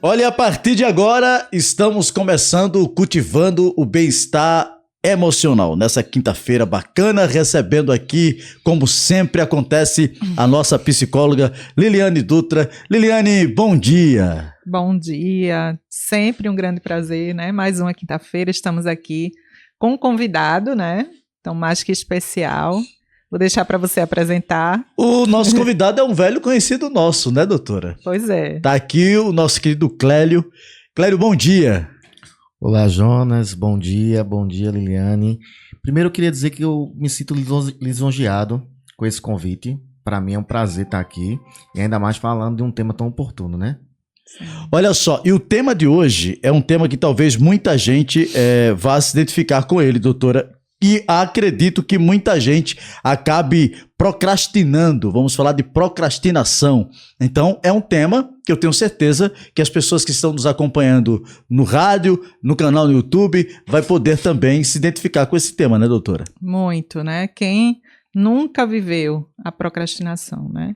Olha, a partir de agora, estamos começando cultivando o bem-estar emocional. Nessa quinta-feira bacana, recebendo aqui, como sempre acontece, a nossa psicóloga Liliane Dutra. Liliane, bom dia. Bom dia, sempre um grande prazer, né? Mais uma quinta-feira, estamos aqui com um convidado, né? Então, mais que especial. Vou deixar para você apresentar. O nosso convidado é um velho conhecido nosso, né, doutora? Pois é. Tá aqui o nosso querido Clélio. Clélio, bom dia. Olá, Jonas, bom dia, Liliane. Primeiro eu queria dizer que eu me sinto lisonjeado com esse convite. Para mim é um prazer estar aqui, e ainda mais falando de um tema tão oportuno, né? Sim. Olha só, e o tema de hoje é um tema que talvez muita gente vá se identificar com ele, doutora. E acredito que muita gente acabe procrastinando, vamos falar de procrastinação. Então, é um tema que eu tenho certeza que as pessoas que estão nos acompanhando no rádio, no canal no YouTube, vai poder também se identificar com esse tema, né, doutora? Muito, né? Quem nunca viveu a procrastinação, né?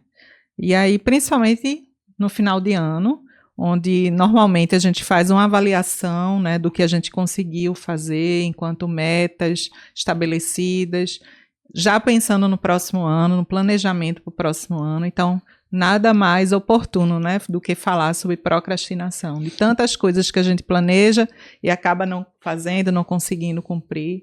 E aí, principalmente no final de ano, onde normalmente a gente faz uma avaliação, né, do que a gente conseguiu fazer enquanto metas estabelecidas, já pensando no próximo ano, no planejamento para o próximo ano. Então, nada mais oportuno, né, do que falar sobre procrastinação, de tantas coisas que a gente planeja e acaba não fazendo, não conseguindo cumprir.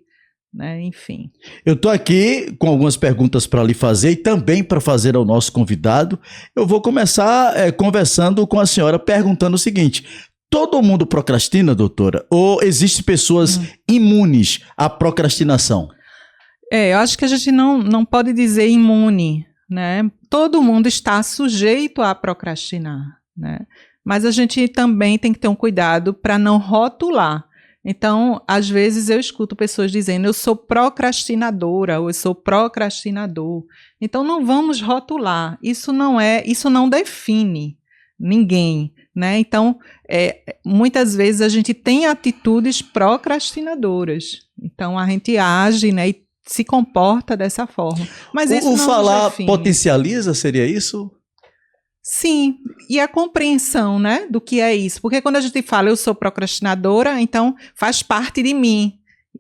Né, enfim. Eu estou aqui com algumas perguntas para lhe fazer e também para fazer ao nosso convidado. Eu vou começar conversando com a senhora, perguntando o seguinte: todo mundo procrastina, doutora? Ou existem pessoas imunes à procrastinação? Eu acho que a gente não pode dizer imune, né? Todo mundo está sujeito a procrastinar, né? Mas a gente também tem que ter um cuidado para não rotular. Então, às vezes eu escuto pessoas dizendo, eu sou procrastinadora, ou eu sou procrastinador. Então, não vamos rotular. Isso não define ninguém, né? Então, muitas vezes a gente tem atitudes procrastinadoras. Então, a gente age, né, e se comporta dessa forma. Mas isso o não falar define. potencializa, seria isso? Sim, e a compreensão, né, do que é isso. Porque quando a gente fala eu sou procrastinadora, então faz parte de mim.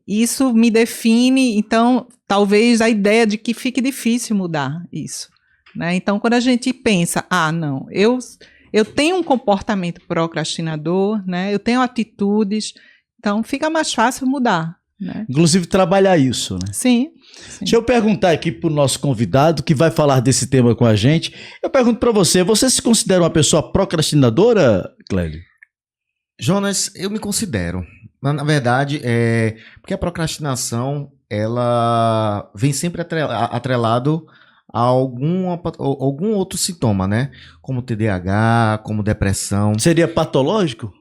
Isso me define, então talvez a ideia de que fique difícil mudar isso. Né? Então quando a gente pensa, não, eu tenho um comportamento procrastinador, né, eu tenho atitudes, então fica mais fácil mudar. Né? Inclusive trabalhar isso, né? Sim. Deixa eu perguntar aqui para o nosso convidado que vai falar desse tema com a gente. Eu pergunto para você se considera uma pessoa procrastinadora, Clélio? Jonas, eu me considero. Mas, na verdade, porque a procrastinação, ela vem sempre atrelado a algum outro sintoma, né? Como TDAH, como depressão. Seria patológico?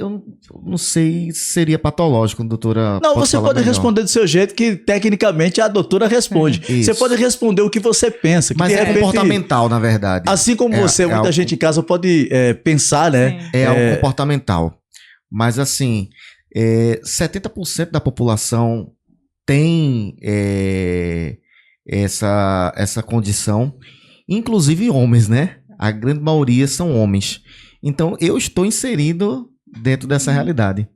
Eu não sei se seria patológico, doutora. Não, você pode melhor. responder do seu jeito que, tecnicamente, a doutora responde. Você pode responder o que você pensa. Que mas de é repente, comportamental, na verdade. Assim como muita gente em casa pode pensar, né? Sim. É algo comportamental. Mas, assim, 70% da população tem essa condição, inclusive homens, né? A grande maioria são homens. Então, eu estou inserido dentro dessa realidade.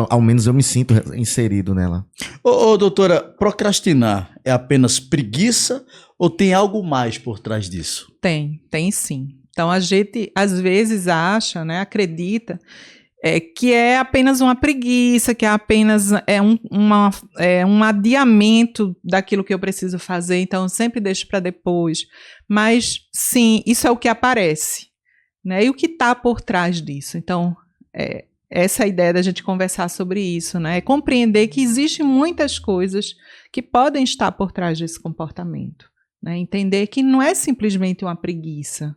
Ao menos eu me sinto inserido nela. Doutora, procrastinar é apenas preguiça ou tem algo mais por trás disso? Tem sim. Então a gente às vezes acha, né, acredita que é apenas uma preguiça, que é apenas um adiamento daquilo que eu preciso fazer, então eu sempre deixo para depois. Mas sim, isso é o que aparece. Né? E o que está por trás disso? Então, essa é a ideia da gente conversar sobre isso, né? É compreender que existem muitas coisas que podem estar por trás desse comportamento. Né? Entender que não é simplesmente uma preguiça,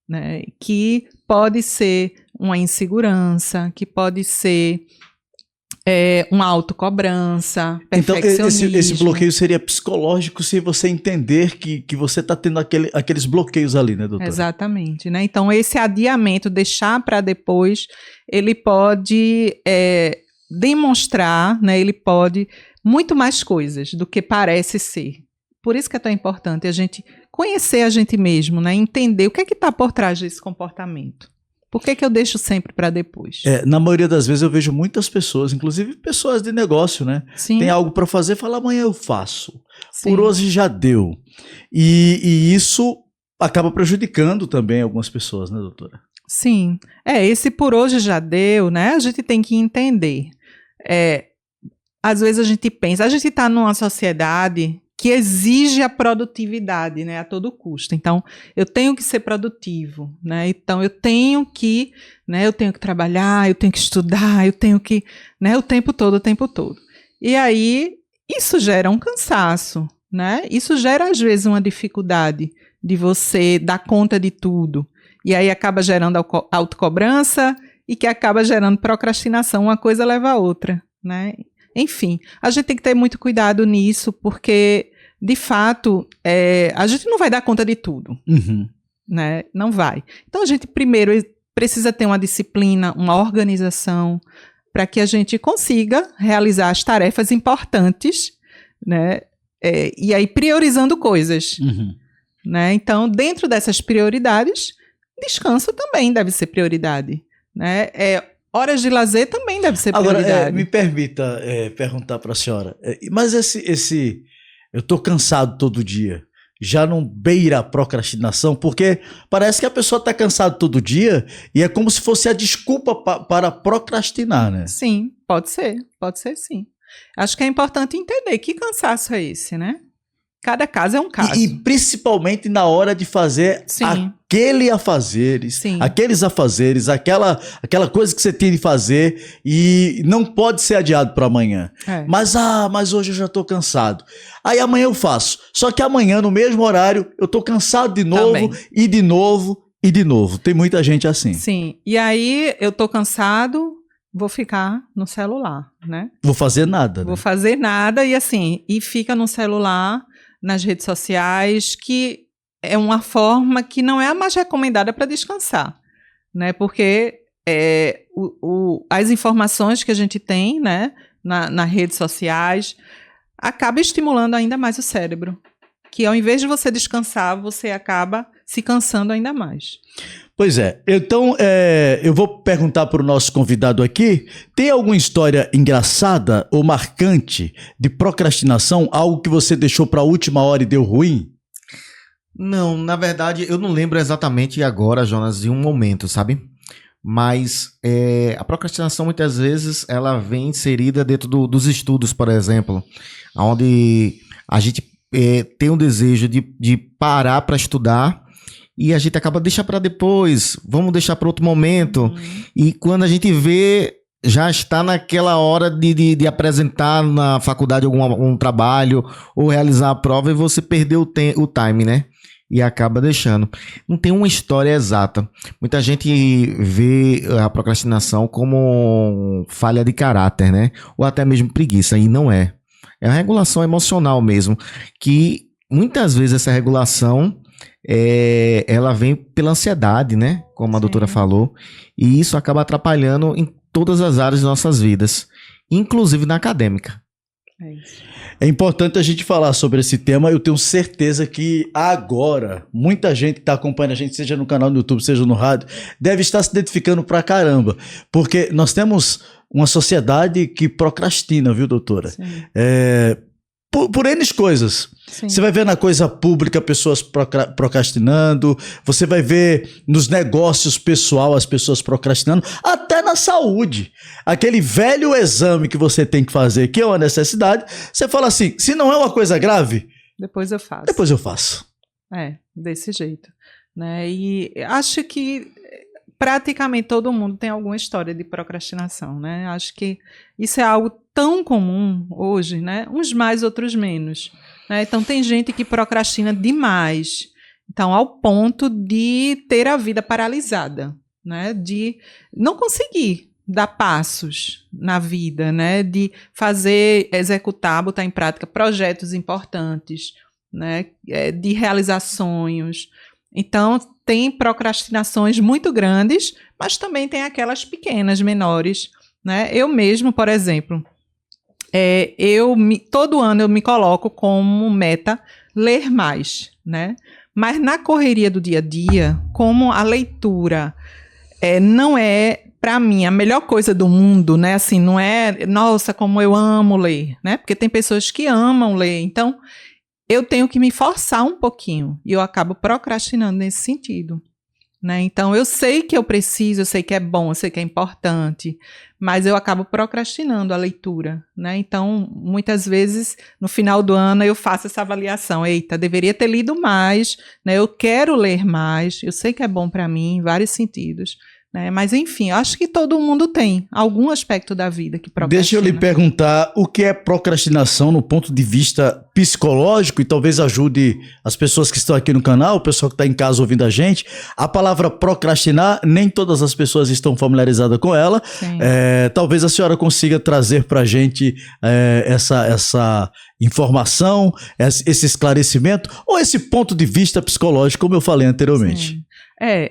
né? Que pode ser uma insegurança, que pode ser uma autocobrança, perfeccionismo. Então, esse bloqueio seria psicológico se você entender que você está tendo aqueles bloqueios ali, né, doutora? Exatamente, né? Então, esse adiamento, deixar para depois, ele pode demonstrar, né? Ele pode muito mais coisas do que parece ser. Por isso que é tão importante a gente conhecer a gente mesmo, né? Entender o que é que está por trás desse comportamento. Por que eu deixo sempre para depois? Na maioria das vezes eu vejo muitas pessoas, inclusive pessoas de negócio, né? Sim. Tem algo para fazer, fala amanhã eu faço. Sim. Por hoje já deu. E isso acaba prejudicando também algumas pessoas, né, doutora? Sim. Esse por hoje já deu, né? A gente tem que entender. Às vezes a gente está numa sociedade que exige a produtividade, né, a todo custo. Então, eu tenho que ser produtivo, né? Então, eu tenho que trabalhar, eu tenho que estudar, eu tenho que, né, o tempo todo. E aí, isso gera um cansaço, né? Isso gera, às vezes, uma dificuldade de você dar conta de tudo. E aí acaba gerando autocobrança e que acaba gerando procrastinação. Uma coisa leva a outra, né? Enfim, a gente tem que ter muito cuidado nisso, porque, de fato, a gente não vai dar conta de tudo, né? Não vai. Então, a gente primeiro precisa ter uma disciplina, uma organização, para que a gente consiga realizar as tarefas importantes, né? E aí priorizando coisas, né? Então, dentro dessas prioridades, descanso também deve ser prioridade, né? Horas de lazer também deve ser prioridade. Agora, me permita perguntar para a senhora, mas eu estou cansado todo dia, já não beira a procrastinação? Porque parece que a pessoa está cansada todo dia e é como se fosse a desculpa para procrastinar, né? Sim, pode ser sim. Acho que é importante entender que cansaço é esse, né? Cada caso é um caso. E principalmente na hora de fazer aqueles afazeres, aquela coisa que você tem de fazer e não pode ser adiado para amanhã. Mas hoje eu já estou cansado. Aí amanhã eu faço. Só que amanhã, no mesmo horário, eu estou cansado de novo, também. E de novo, e de novo. Tem muita gente assim. Sim. E aí eu estou cansado, vou ficar no celular, né? Vou fazer nada. Vou fazer nada e fica no celular, nas redes sociais, que é uma forma que não é a mais recomendada para descansar, né? Porque as informações que a gente tem, né, nas redes sociais acaba estimulando ainda mais o cérebro, que ao invés de você descansar, você acaba se cansando ainda mais. Pois é. Então, eu vou perguntar para o nosso convidado aqui, tem alguma história engraçada ou marcante de procrastinação? Algo que você deixou para a última hora e deu ruim? Não, na verdade, eu não lembro exatamente agora, Jonas, de um momento, sabe? Mas a procrastinação, muitas vezes, ela vem inserida dentro dos estudos, por exemplo, onde a gente tem um desejo de parar para estudar, e a gente acaba deixando para depois, vamos deixar para outro momento. E quando a gente vê, já está naquela hora de apresentar na faculdade algum trabalho ou realizar a prova e você perdeu o time, né? E acaba deixando. Não tem uma história exata. Muita gente vê a procrastinação como falha de caráter, né? Ou até mesmo preguiça, e não é. É uma regulação emocional mesmo, que muitas vezes essa regulação ela vem pela ansiedade, né? Como a doutora falou, e isso acaba atrapalhando em todas as áreas de nossas vidas, inclusive na acadêmica. É importante a gente falar sobre esse tema. Eu tenho certeza que agora muita gente que está acompanhando a gente, seja no canal do YouTube, seja no rádio, deve estar se identificando pra caramba, porque nós temos uma sociedade que procrastina, viu, doutora? Por N coisas. Sim. Você vai ver na coisa pública pessoas procrastinando, você vai ver nos negócios pessoal as pessoas procrastinando, até na saúde. Aquele velho exame que você tem que fazer, que é uma necessidade, você fala assim, se não é uma coisa grave, depois eu faço. Depois eu faço. Desse jeito, né? E acho que praticamente todo mundo tem alguma história de procrastinação, né? Acho que isso é algo tão comum hoje, né? Uns mais, outros menos, né? Então tem gente que procrastina demais, então ao ponto de ter a vida paralisada, né? De não conseguir dar passos na vida, né? De fazer, executar, botar em prática projetos importantes, né? De realizar sonhos. Então, tem procrastinações muito grandes, mas também tem aquelas pequenas, menores, né? Eu mesmo, por exemplo, todo ano eu me coloco como meta ler mais, né? Mas na correria do dia a dia, como a leitura não é, para mim, a melhor coisa do mundo, né? Assim, não é, nossa, como eu amo ler, né? Porque tem pessoas que amam ler. Então, eu tenho que me forçar um pouquinho e eu acabo procrastinando nesse sentido, né? Então, eu sei que eu preciso, eu sei que é bom, eu sei que é importante, mas eu acabo procrastinando a leitura, né? Então, muitas vezes, no final do ano, eu faço essa avaliação. Eita, deveria ter lido mais, né? Eu quero ler mais, eu sei que é bom para mim em vários sentidos, né? Mas, enfim, acho que todo mundo tem algum aspecto da vida que procrastina. Deixa eu lhe perguntar o que é procrastinação no ponto de vista psicológico e talvez ajude as pessoas que estão aqui no canal, o pessoal que está em casa ouvindo a gente. A palavra procrastinar, nem todas as pessoas estão familiarizadas com ela. Talvez a senhora consiga trazer para a gente essa informação, esse esclarecimento ou esse ponto de vista psicológico, como eu falei anteriormente. Sim.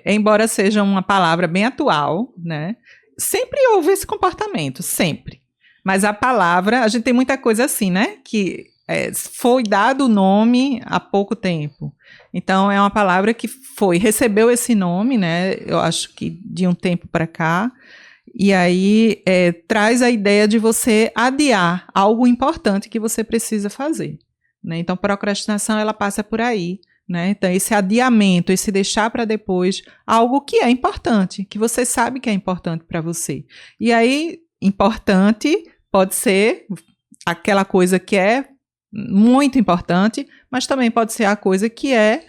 Embora seja uma palavra bem atual, né? Sempre houve esse comportamento, sempre. Mas a palavra, a gente tem muita coisa assim, né? Que foi dado o nome há pouco tempo. Então, é uma palavra que recebeu esse nome, né? Eu acho que de um tempo para cá. E aí, traz a ideia de você adiar algo importante que você precisa fazer, né? Então, procrastinação, ela passa por aí. Né? Então, esse adiamento, esse deixar para depois algo que é importante, que você sabe que é importante para você. E aí, importante pode ser aquela coisa que é muito importante, mas também pode ser a coisa que é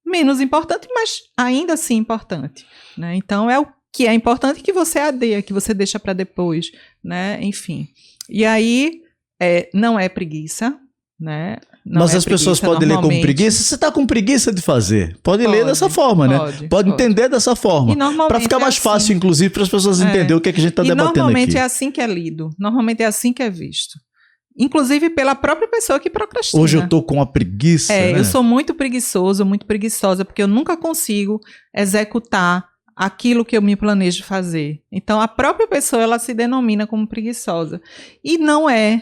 menos importante, mas ainda assim importante, né? Então, é o que é importante que você adia, que você deixa para depois, né? Enfim. E aí, não é preguiça, né? Mas as pessoas podem ler como preguiça. Você está com preguiça de fazer. Pode ler dessa forma, né? Pode entender dessa forma. Para ficar mais fácil, inclusive, para as pessoas entenderem o que é que a gente está debatendo aqui. Normalmente é assim que é lido. Normalmente é assim que é visto. Inclusive pela própria pessoa que procrastina. Hoje eu tô com uma preguiça, né? Eu sou muito preguiçoso, muito preguiçosa, porque eu nunca consigo executar aquilo que eu me planejo fazer. Então, a própria pessoa, ela se denomina como preguiçosa. E não é.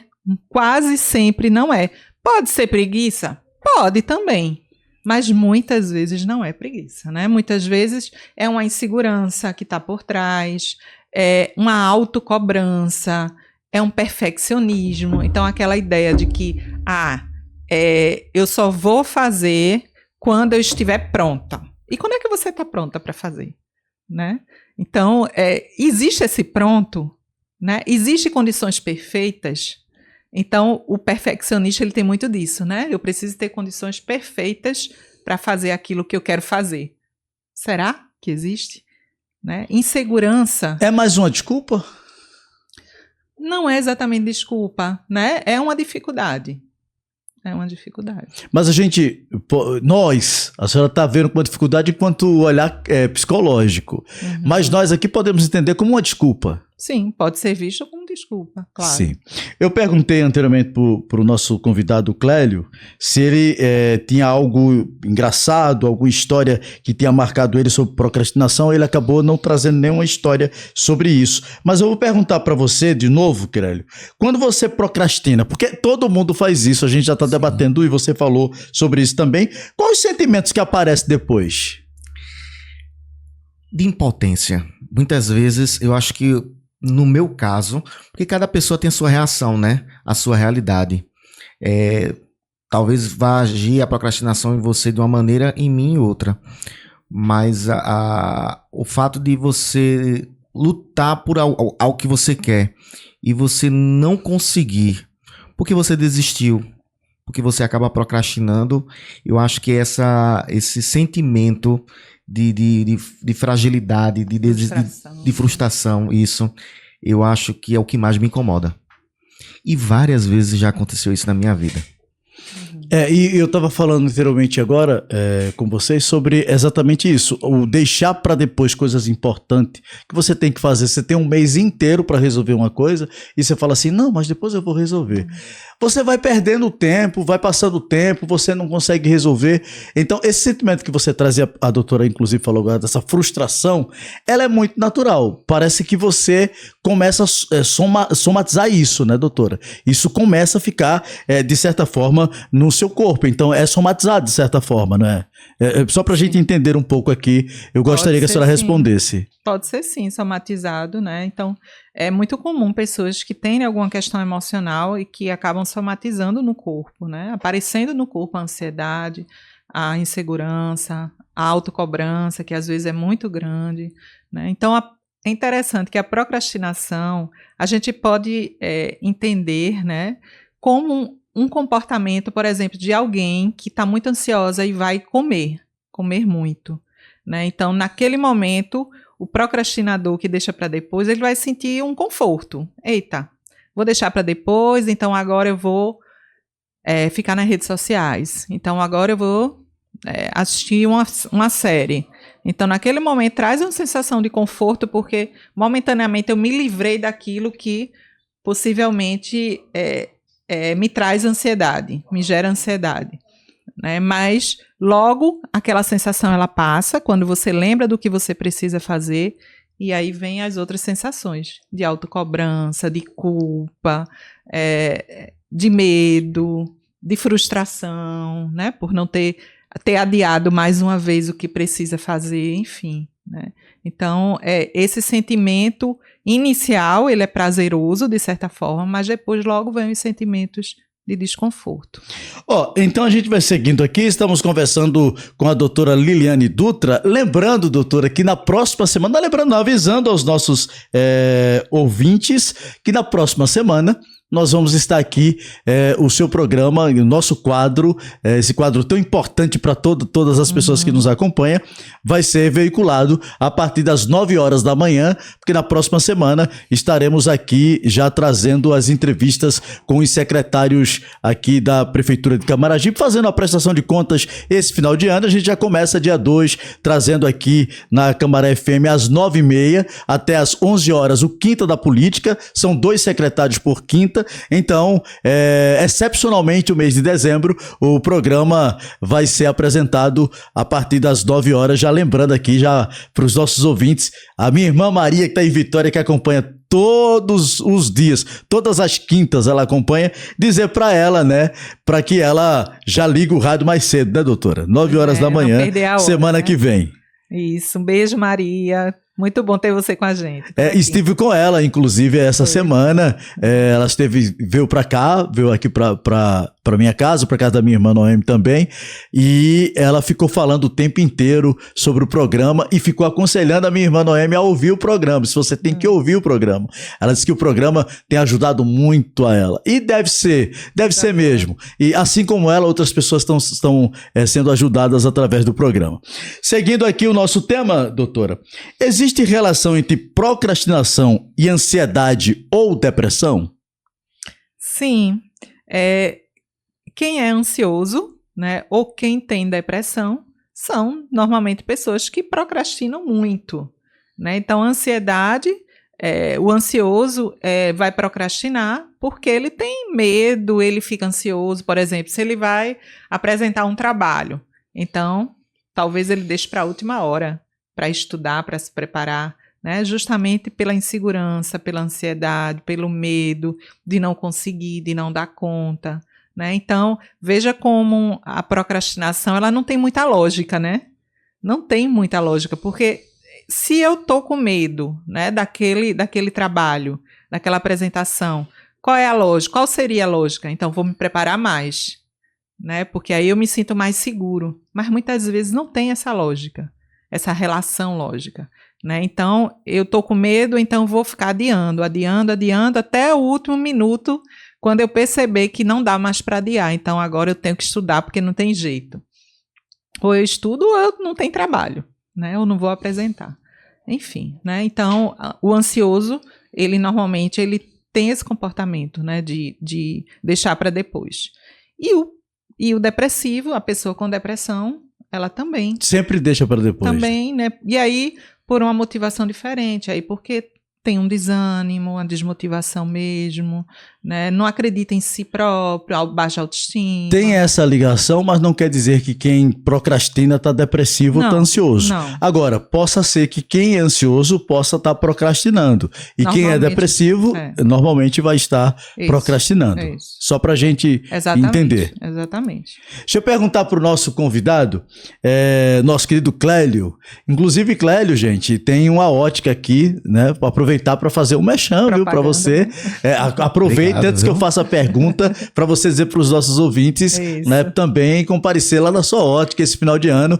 Quase sempre não é. Pode ser preguiça? Pode também, mas muitas vezes não é preguiça, né? Muitas vezes é uma insegurança que está por trás, é uma autocobrança, é um perfeccionismo. Então, aquela ideia de que, eu só vou fazer quando eu estiver pronta. E quando é que você está pronta para fazer, né? Então, existe esse pronto, né? Existem condições perfeitas. Então, o perfeccionista, ele tem muito disso, né? Eu preciso ter condições perfeitas para fazer aquilo que eu quero fazer. Será que existe? Né? Insegurança. É mais uma desculpa? Não é exatamente desculpa, né? É uma dificuldade. É uma dificuldade. Mas a senhora está vendo com uma dificuldade enquanto olhar psicológico. Uhum. Mas nós aqui podemos entender como uma desculpa. Sim, pode ser visto como desculpa, claro. Sim. Eu perguntei anteriormente para o nosso convidado, Clélio, se ele tinha algo engraçado, alguma história que tenha marcado ele sobre procrastinação. Ele acabou não trazendo nenhuma história sobre isso. Mas eu vou perguntar para você de novo, Clélio, quando você procrastina, porque todo mundo faz isso, a gente já está debatendo e você falou sobre isso também, quais os sentimentos que aparecem depois? De impotência. Muitas vezes, eu acho que no meu caso, porque cada pessoa tem a sua reação, né? A sua realidade. Talvez vá agir a procrastinação em você de uma maneira, em mim outra. Mas o fato de você lutar por algo que você quer e você não conseguir, porque você desistiu, porque você acaba procrastinando, eu acho que esse sentimento de fragilidade, de frustração, isso, eu acho que é o que mais me incomoda. E várias vezes já aconteceu isso na minha vida. E eu estava falando anteriormente agora com vocês sobre exatamente isso, o deixar para depois coisas importantes que você tem que fazer. Você tem um mês inteiro para resolver uma coisa e você fala assim, não, mas depois eu vou resolver. Você vai perdendo o tempo, vai passando o tempo, você não consegue resolver. Então, esse sentimento que você traz, a doutora inclusive falou agora, dessa frustração, ela é muito natural. Parece que você começa a somatizar isso, né, doutora? Isso começa a ficar, de certa forma, no seu corpo. Então é somatizado de certa forma, não é? Só para a gente entender um pouco aqui, eu gostaria que a senhora respondesse. Pode ser sim, somatizado, né? Então é muito comum pessoas que têm alguma questão emocional e que acabam somatizando no corpo, né? Aparecendo no corpo a ansiedade, a insegurança, a autocobrança, que às vezes é muito grande, né? Então é interessante que a procrastinação a gente pode entender, né, como um comportamento, por exemplo, de alguém que está muito ansiosa e vai comer muito, né? Então, naquele momento, o procrastinador que deixa para depois, ele vai sentir um conforto. Eita, vou deixar para depois, então agora eu vou ficar nas redes sociais. Então, agora eu vou assistir uma série. Então, naquele momento, traz uma sensação de conforto, porque momentaneamente eu me livrei daquilo que possivelmente me traz ansiedade, me gera ansiedade, né? Mas logo aquela sensação ela passa quando você lembra do que você precisa fazer, e aí vem as outras sensações de autocobrança, de culpa, de medo, de frustração, né? Por não ter adiado mais uma vez o que precisa fazer, enfim, né? Então, esse sentimento inicial, ele é prazeroso, de certa forma, mas depois logo vem os sentimentos de desconforto. Então a gente vai seguindo aqui, estamos conversando com a doutora Liliane Dutra, lembrando, doutora, que na próxima semana, avisando aos nossos ouvintes, que na próxima semana nós vamos estar aqui, o seu programa, o nosso quadro, esse quadro tão importante para todas as pessoas que nos acompanham, vai ser veiculado a partir das 9 horas da manhã, porque na próxima semana estaremos aqui já trazendo as entrevistas com os secretários aqui da Prefeitura de Camaragibe, fazendo a prestação de contas esse final de ano. A gente já começa dia 2, trazendo aqui na Câmara FM às 9h30 até às 11 horas o Quinta da Política, são 2 secretários por quinta. Então, excepcionalmente o mês de dezembro, o programa vai ser apresentado a partir das 9 horas, já lembrando aqui já para os nossos ouvintes, a minha irmã Maria, que está em Vitória, que acompanha todos os dias, todas as quintas ela acompanha, dizer para ela, né, para que ela já ligue o rádio mais cedo, né, doutora? 9 horas da manhã, semana, né, que vem. Isso, um beijo, Maria. Muito bom ter você com a gente. Estive com ela, inclusive, essa semana. Ela veio para cá, veio aqui para minha casa, para casa da minha irmã Noemi também, e ela ficou falando o tempo inteiro sobre o programa e ficou aconselhando a minha irmã Noemi a ouvir o programa. Se você tem que ouvir o programa. Ela disse que o programa tem ajudado muito a ela. E deve ser mesmo. E assim como ela, outras pessoas estão sendo ajudadas através do programa. Seguindo aqui o nosso tema, doutora, existe relação entre procrastinação e ansiedade ou depressão? Sim. Quem é ansioso, né, ou quem tem depressão, são normalmente pessoas que procrastinam muito, né? Então, a ansiedade, o ansioso vai procrastinar porque ele tem medo, ele fica ansioso. Por exemplo, se ele vai apresentar um trabalho, então talvez ele deixe para a última hora para estudar, para se preparar, né? Justamente pela insegurança, pela ansiedade, pelo medo de não conseguir, de não dar conta, né? Então, veja como a procrastinação ela não tem muita lógica, né? Não tem muita lógica, porque se eu estou com medo, né, daquele trabalho, daquela apresentação, qual é a lógica? Qual seria a lógica? Então, vou me preparar mais, né? Porque aí eu me sinto mais seguro. Mas muitas vezes não tem essa lógica, essa relação lógica, né? Então, eu estou com medo, então vou ficar adiando até o último minuto, quando eu perceber que não dá mais para adiar. Então, agora eu tenho que estudar porque não tem jeito. Ou eu estudo ou eu não tenho trabalho, né? Eu não vou apresentar. Enfim, né? Então, o ansioso, ele normalmente tem esse comportamento, né? De deixar para depois. E o depressivo, a pessoa com depressão, ela também. Sempre deixa para depois. Também, né? E aí, por uma motivação diferente, aí porque tem um desânimo, uma desmotivação mesmo, né? Não acredita em si próprio, baixa autoestima. Tem essa ligação, mas não quer dizer que quem procrastina está depressivo ou está Não, ansioso. não. Agora, possa ser que quem é ansioso possa estar procrastinando. E quem é Normalmente, depressivo, normalmente vai estar Isso, procrastinando. é isso. Só para a gente entender. Exatamente. Deixa eu perguntar para o nosso convidado, nosso querido Clélio. Inclusive, Clélio, gente, tem uma ótica aqui, né? Para aproveitar para fazer um merchan, viu? Para você. Aproveita antes que eu faça a pergunta para você dizer para os nossos ouvintes, né? Também comparecer lá na sua ótica esse final de ano.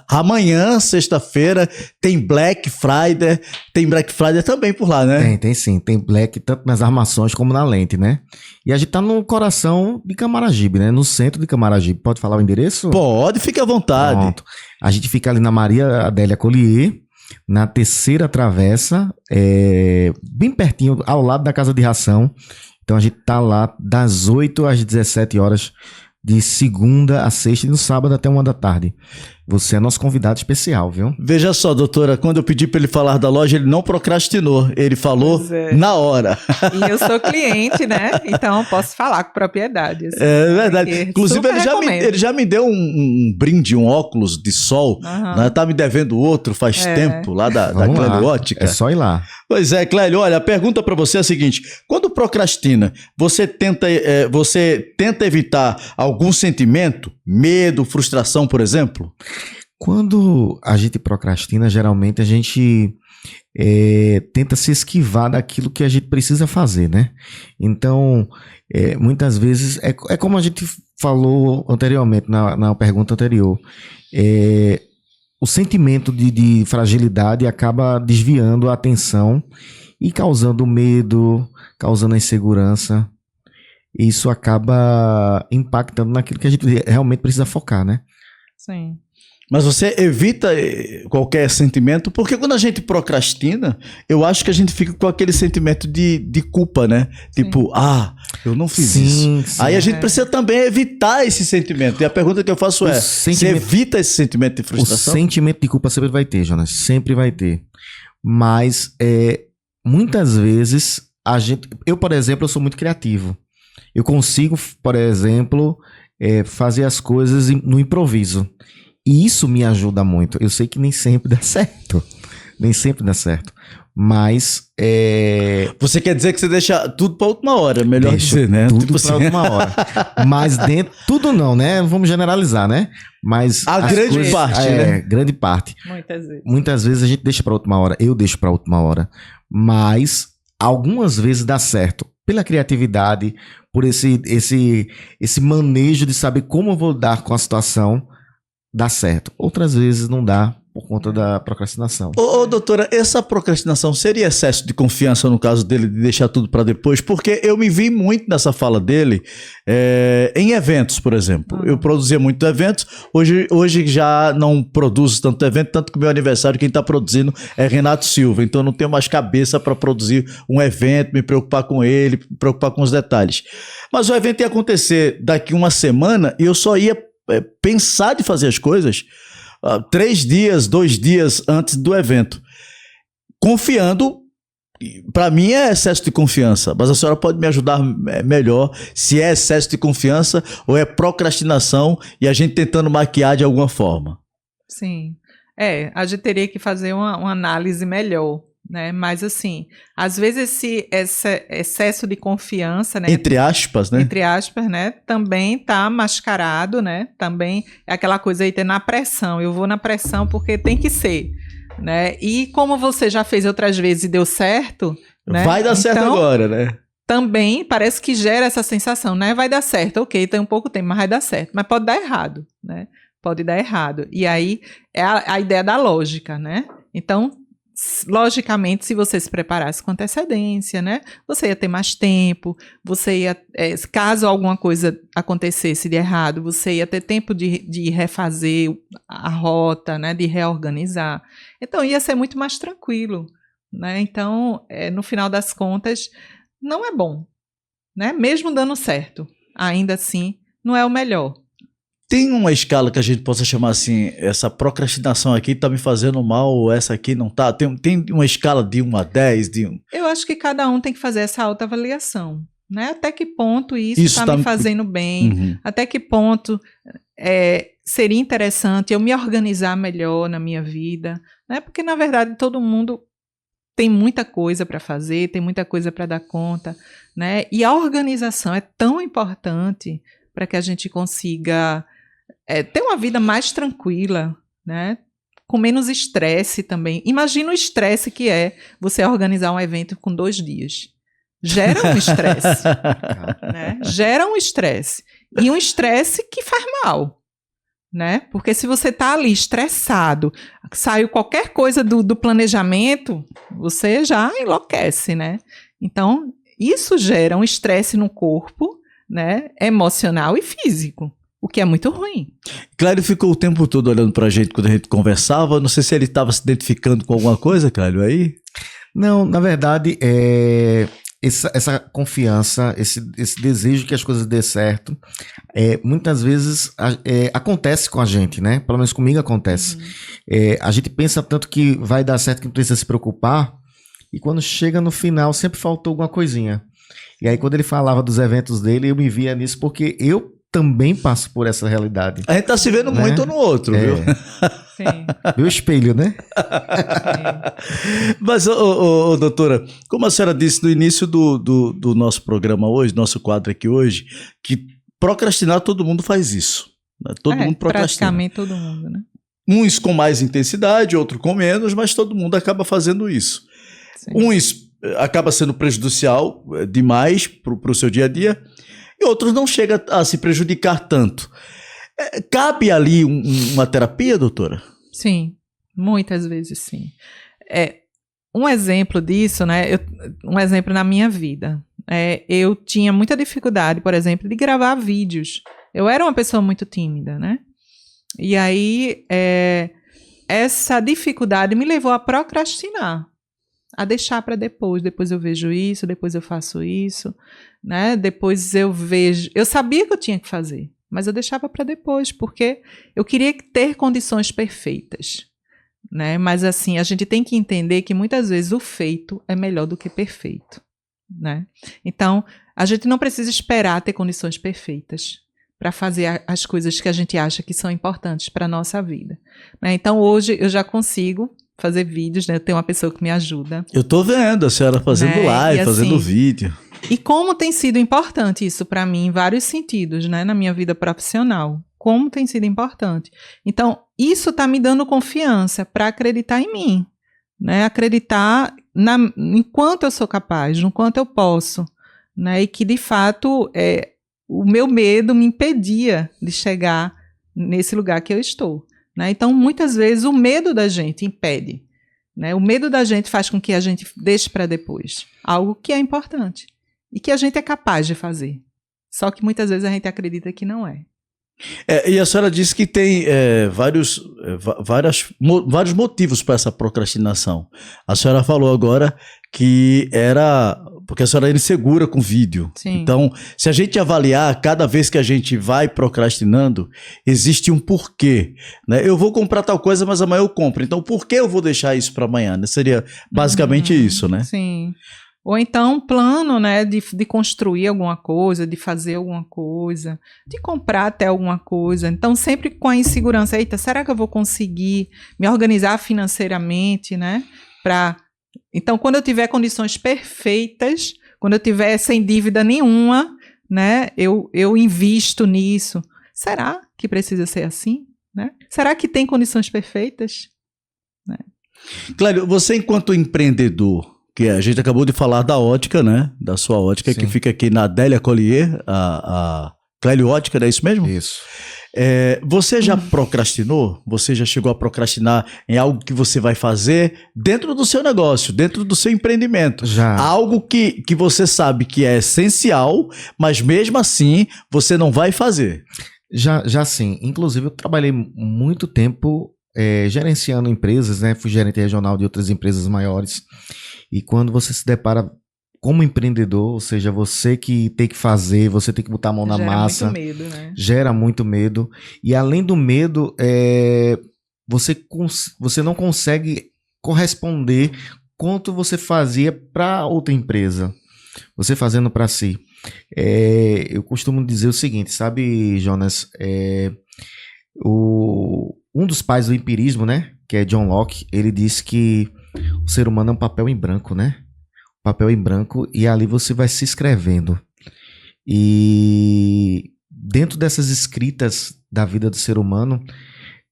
Amanhã, sexta-feira, tem Black Friday. Tem Black Friday também por lá, né? Tem sim. Tem Black tanto nas armações como na lente, né? E a gente tá no coração de Camaragibe, né? No centro de Camaragibe. Pode falar o endereço? Pode, fique à vontade. Pronto. A gente fica ali na Maria Adélia Collier, na terceira travessa, bem pertinho, ao lado da Casa de Ração. Então a gente tá lá das 8 às 17 horas, de segunda a sexta e no sábado até 1 da tarde. Você é nosso convidado especial, viu? Veja só, doutora, quando eu pedi para ele falar da loja, ele não procrastinou. Ele falou na hora. E eu sou cliente, né? Então eu posso falar com propriedade. Assim, é verdade. Inclusive, ele já me deu um brinde, um óculos de sol. Né? Tá me devendo outro faz tempo, lá da Clélio Ótica. É só ir lá. Pois é, Clélio, olha, a pergunta para você é a seguinte: quando procrastina, você tenta evitar algum sentimento? Medo, frustração, por exemplo? Quando a gente procrastina, geralmente a gente tenta se esquivar daquilo que a gente precisa fazer, né? Então, muitas vezes, é como a gente falou anteriormente, na pergunta anterior, o sentimento de fragilidade acaba desviando a atenção e causando medo, causando insegurança. Isso acaba impactando naquilo que a gente realmente precisa focar, né? Sim. Mas você evita qualquer sentimento, porque quando a gente procrastina, eu acho que a gente fica com aquele sentimento de culpa, né? Sim. Tipo, eu não fiz isso. Sim. Aí a gente precisa também evitar esse sentimento. E a pergunta que eu faço você evita esse sentimento de frustração? O sentimento de culpa sempre vai ter, Jonas. Sempre vai ter. Mas muitas vezes eu, por exemplo, eu sou muito criativo. Eu consigo, por exemplo, fazer as coisas no improviso. E isso me ajuda muito. Eu sei que nem sempre dá certo. Nem sempre dá certo. Mas você quer dizer que você deixa tudo para última hora, melhor dizer, né? Tudo tipo para última hora. Mas tudo não, né? Vamos generalizar, né? Mas a grande parte, né? Grande parte. Muitas vezes. Muitas vezes a gente deixa para última hora. Eu deixo para última hora. Mas algumas vezes dá certo. Pela criatividade, por esse manejo de saber como eu vou dar com a situação, dá certo. Outras vezes não dá por conta da procrastinação. Doutora, essa procrastinação seria excesso de confiança no caso dele de deixar tudo para depois? Porque eu me vi muito nessa fala dele em eventos, por exemplo. Eu produzia muito eventos, hoje já não produzo tanto evento, tanto que o meu aniversário quem está produzindo é Renato Silva, então eu não tenho mais cabeça para produzir um evento, me preocupar com ele, me preocupar com os detalhes. Mas o evento ia acontecer daqui uma semana e eu só ia pensar de fazer as coisas 3 dias, 2 dias antes do evento, confiando. Para mim é excesso de confiança, mas a senhora pode me ajudar melhor se é excesso de confiança ou é procrastinação e a gente tentando maquiar de alguma forma. Sim, a gente teria que fazer uma análise melhor, né? Mas assim, às vezes esse excesso de confiança, né? Entre aspas, né? Entre aspas, né? Também tá mascarado, né? Também é aquela coisa aí, na pressão. Eu vou na pressão porque tem que ser, né? E como você já fez outras vezes e deu certo, né? Vai dar certo agora, né? Também parece que gera essa sensação, né? Vai dar certo, ok, tem um pouco tempo, mas vai dar certo. Mas pode dar errado, né? Pode dar errado. E aí é a ideia da lógica, né? Então, logicamente, se você se preparasse com antecedência, né, você ia ter mais tempo, você ia, caso alguma coisa acontecesse de errado, você ia ter tempo de refazer a rota, né, de reorganizar. Então, ia ser muito mais tranquilo, né? Então, no final das contas, não é bom, né? Mesmo dando certo, ainda assim, não é o melhor. Tem uma escala que a gente possa chamar assim, essa procrastinação aqui tá me fazendo mal, ou essa aqui não tá? Tem uma escala de 1 a 10? Eu acho que cada um tem que fazer essa autoavaliação, né? Até que ponto isso tá me fazendo bem, Uhum. até que ponto seria interessante eu me organizar melhor na minha vida, né? Porque, na verdade, todo mundo tem muita coisa para fazer, tem muita coisa para dar conta, né? E a organização é tão importante para que a gente consiga ter uma vida mais tranquila, né? Com menos estresse também. Imagina o estresse que é você organizar um evento com 2 dias. Gera um estresse, né? Gera um estresse. E um estresse que faz mal, né? Porque se você está ali estressado, saiu qualquer coisa do planejamento, você já enlouquece, né? Então, isso gera um estresse no corpo, né? Emocional e físico. O que é muito ruim. Clélio ficou o tempo todo olhando pra gente quando a gente conversava. Não sei se ele estava se identificando com alguma coisa, Clélio, aí? Não, na verdade, essa confiança, esse desejo que as coisas dê certo, muitas vezes acontece com a gente, né? Pelo menos comigo acontece. A gente pensa tanto que vai dar certo, que não precisa se preocupar, e quando chega no final sempre faltou alguma coisinha. E aí quando ele falava dos eventos dele, eu me via nisso, porque eu também passo por essa realidade. A gente tá se vendo muito um no outro, viu? Sim. Meu espelho, né? Mas, doutora, como a senhora disse no início do nosso programa hoje, nosso quadro aqui hoje, que procrastinar todo mundo faz isso. Né? Todo mundo procrastina. Praticamente todo mundo, né? Uns com mais intensidade, outros com menos, mas todo mundo acaba fazendo isso. Sim. Uns acaba sendo prejudicial demais para o seu dia a dia, e outros não chega a se prejudicar tanto. Cabe ali uma terapia, doutora? Sim, muitas vezes sim. Um exemplo disso, né? Um exemplo na minha vida. Eu tinha muita dificuldade, por exemplo, de gravar vídeos. Eu era uma pessoa muito tímida, né? E aí, essa dificuldade me levou a procrastinar, a deixar para depois. Depois eu vejo isso, depois eu faço isso, né? Depois eu vejo. Eu sabia que eu tinha que fazer, mas eu deixava para depois, porque eu queria ter condições perfeitas, né? Mas assim, a gente tem que entender que muitas vezes o feito é melhor do que perfeito, né? Então, a gente não precisa esperar ter condições perfeitas para fazer as coisas que a gente acha que são importantes para a nossa vida, né? Então, hoje eu já consigo fazer vídeos, né? Eu tenho uma pessoa que me ajuda. Eu tô vendo a senhora fazendo live, fazendo vídeo. E como tem sido importante isso para mim em vários sentidos, né? Na minha vida profissional. Como tem sido importante. Então, isso está me dando confiança para acreditar em mim, né? Acreditar em quanto eu sou capaz, no quanto eu posso, né? E que, de fato, o meu medo me impedia de chegar nesse lugar que eu estou, né? Então, muitas vezes, o medo da gente impede, né? O medo da gente faz com que a gente deixe para depois algo que é importante e que a gente é capaz de fazer. Só que muitas vezes a gente acredita que não é. E a senhora disse que tem vários motivos para essa procrastinação. A senhora falou agora que era porque a senhora era insegura com vídeo. Sim. Então, se a gente avaliar cada vez que a gente vai procrastinando, existe um porquê, né? Eu vou comprar tal coisa, mas amanhã eu compro. Então, por que eu vou deixar isso para amanhã? Seria basicamente isso, né? Sim. Ou então um plano, né, de construir alguma coisa, de fazer alguma coisa, de comprar até alguma coisa. Então, sempre com a insegurança, eita, será que eu vou conseguir me organizar financeiramente, né? Então, quando eu tiver condições perfeitas, quando eu tiver sem dívida nenhuma, né, eu invisto nisso. Será que precisa ser assim, né? Será que tem condições perfeitas? Né? Clélio, você enquanto empreendedor, que a gente acabou de falar da ótica, né? Da sua ótica, sim, que fica aqui na Adélia Collier, a Clélio Ótica, não é isso mesmo? Isso. Você já procrastinou? Você já chegou a procrastinar em algo que você vai fazer dentro do seu negócio, dentro do seu empreendimento? Já. Algo que você sabe que é essencial, mas mesmo assim você não vai fazer. Já sim. Inclusive eu trabalhei muito tempo gerenciando empresas, né? Fui gerente regional de outras empresas maiores. E quando você se depara como empreendedor, ou seja, você que tem que fazer, você tem que botar a mão na massa. Gera muito medo, né? Gera muito medo. E além do medo, você não consegue corresponder quanto você fazia para outra empresa. Você fazendo para si. Eu costumo dizer o seguinte, sabe, Jonas? Um dos pais do empirismo, né? Que é John Locke, ele disse que o ser humano é um papel em branco, né? Papel em branco, e ali você vai se escrevendo. E dentro dessas escritas da vida do ser humano,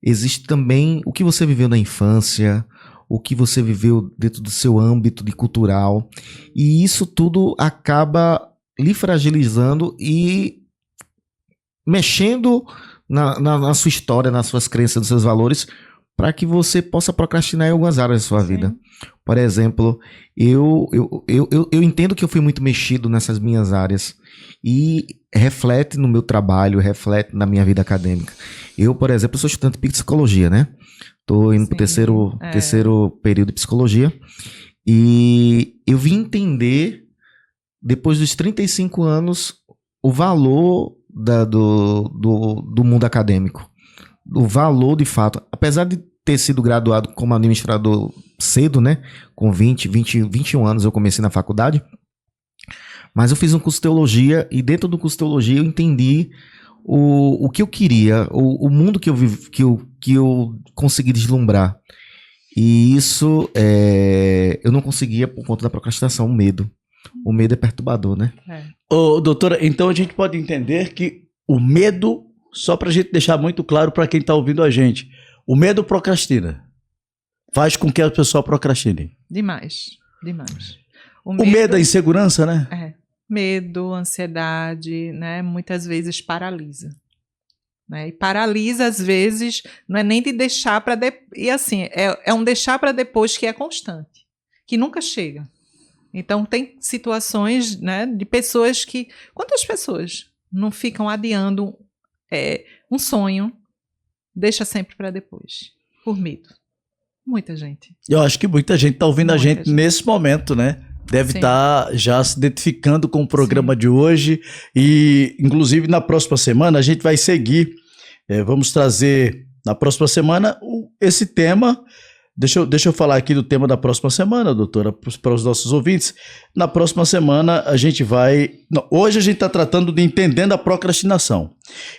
existe também o que você viveu na infância, o que você viveu dentro do seu âmbito de cultural, e isso tudo acaba lhe fragilizando e mexendo na sua história, nas suas crenças, nos seus valores, para que você possa procrastinar em algumas áreas da sua vida. Por exemplo, eu entendo que eu fui muito mexido nessas minhas áreas e reflete no meu trabalho, reflete na minha vida acadêmica. Eu, por exemplo, sou estudante de psicologia, né? Estou indo para o terceiro período de psicologia e eu vim entender, depois dos 35 anos, o valor do mundo acadêmico. O valor, de fato, apesar de ter sido graduado como administrador cedo, né? Com 21 anos eu comecei na faculdade, mas eu fiz um curso de teologia e dentro do curso de teologia eu entendi o que eu queria, o mundo que eu consegui deslumbrar. E isso eu não conseguia por conta da procrastinação, o medo. O medo é perturbador, né? Ô, doutora, então a gente pode entender que o medo, só pra gente deixar muito claro para quem tá ouvindo a gente, o medo procrastina. Faz com que a pessoa procrastine. Demais. O medo, a insegurança, né? Medo, ansiedade, né? Muitas vezes paralisa. Né? E paralisa, às vezes, não é nem de deixar para depois. E assim, é um deixar para depois que é constante, que nunca chega. Então, tem situações, né, de pessoas que... Quantas pessoas não ficam adiando um sonho, deixa sempre para depois, por medo? Muita gente. Eu acho que muita gente está ouvindo a gente nesse momento, né? Deve estar já se identificando com o programa de hoje e, inclusive, na próxima semana a gente vai seguir. Vamos trazer na próxima semana esse tema. Deixa eu falar aqui do tema da próxima semana, doutora, para os nossos ouvintes. Na próxima semana a gente vai... Não, hoje a gente está tratando de entendendo a procrastinação.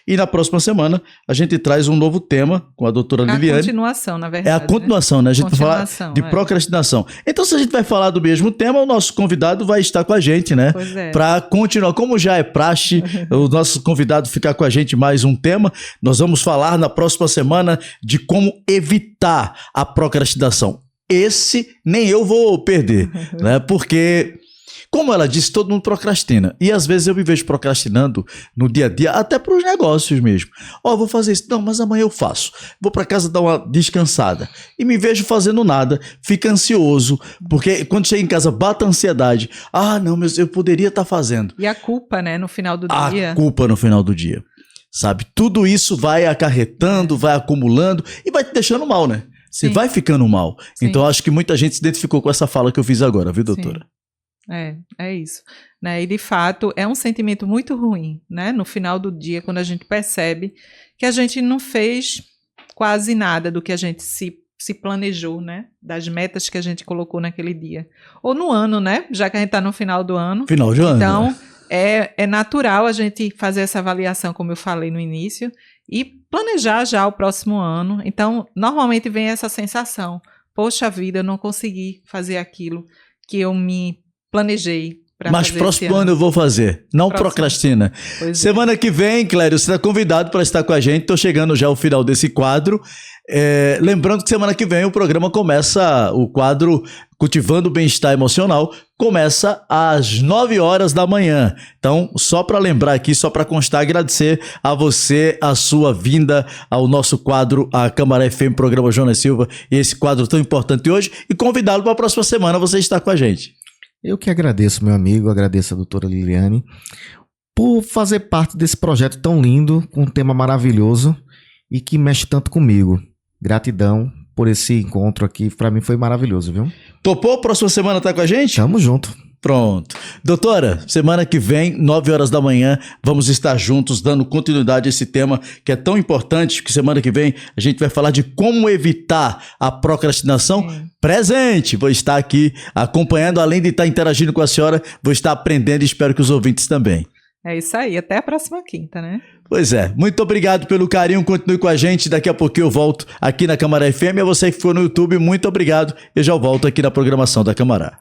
E na próxima semana a gente traz um novo tema com a doutora Liliane. A continuação, na verdade. É a continuação, né? A gente vai falar de procrastinação. Então, se a gente vai falar do mesmo tema, o nosso convidado vai estar com a gente, né? Pois é. Para continuar. Como já é praxe, o nosso convidado ficar com a gente mais um tema, nós vamos falar na próxima semana de como evitar a procrastinação. Esse nem eu vou perder, né? Porque... Como ela disse, todo mundo procrastina. E às vezes eu me vejo procrastinando no dia a dia, até para os negócios mesmo. Vou fazer isso. Não, mas amanhã eu faço. Vou para casa dar uma descansada. E me vejo fazendo nada. Fica ansioso. Porque quando chega em casa, bate a ansiedade. Não, mas eu poderia estar fazendo. E a culpa, né, no final do dia. A culpa no final do dia. Sabe? Tudo isso vai acarretando, vai acumulando e vai te deixando mal, né? Você vai ficando mal. Sim. Então acho que muita gente se identificou com essa fala que eu fiz agora, viu, doutora? Sim. É isso, né? E de fato é um sentimento muito ruim, né? No final do dia, quando a gente percebe que a gente não fez quase nada do que a gente se planejou, né? Das metas que a gente colocou naquele dia. Ou no ano, né? Já que a gente está no final do ano. Final de ano. Então, é natural a gente fazer essa avaliação, como eu falei no início, e planejar já o próximo ano. Então, normalmente vem essa sensação: poxa vida, eu não consegui fazer aquilo que eu me planejei para fazer. Mas próximo ano eu vou fazer. Não procrastina. Semana que vem, Clério, você está convidado para estar com a gente. Estou chegando já ao final desse quadro. Lembrando que semana que vem o programa começa, o quadro Cultivando o Bem-Estar Emocional, começa às 9 horas da manhã. Então, só para lembrar aqui, só para constar, agradecer a você a sua vinda ao nosso quadro, a Câmara FM, programa Jonas Silva, e esse quadro tão importante hoje, e convidá-lo para a próxima semana você estar com a gente. Eu que agradeço, meu amigo, agradeço a doutora Liliane por fazer parte desse projeto tão lindo, com um tema maravilhoso e que mexe tanto comigo. Gratidão por esse encontro aqui, para mim foi maravilhoso, viu? Topou? Próxima semana tá com a gente? Tamo junto. Pronto. Doutora, semana que vem, 9 horas da manhã, vamos estar juntos dando continuidade a esse tema que é tão importante, que semana que vem a gente vai falar de como evitar a procrastinação. Presente! Vou estar aqui acompanhando, além de estar interagindo com a senhora, vou estar aprendendo e espero que os ouvintes também. É isso aí, até a próxima quinta, né? Pois é, muito obrigado pelo carinho, continue com a gente, daqui a pouquinho eu volto aqui na Câmara FM, a você que ficou no YouTube, muito obrigado, eu já volto aqui na programação da Câmara.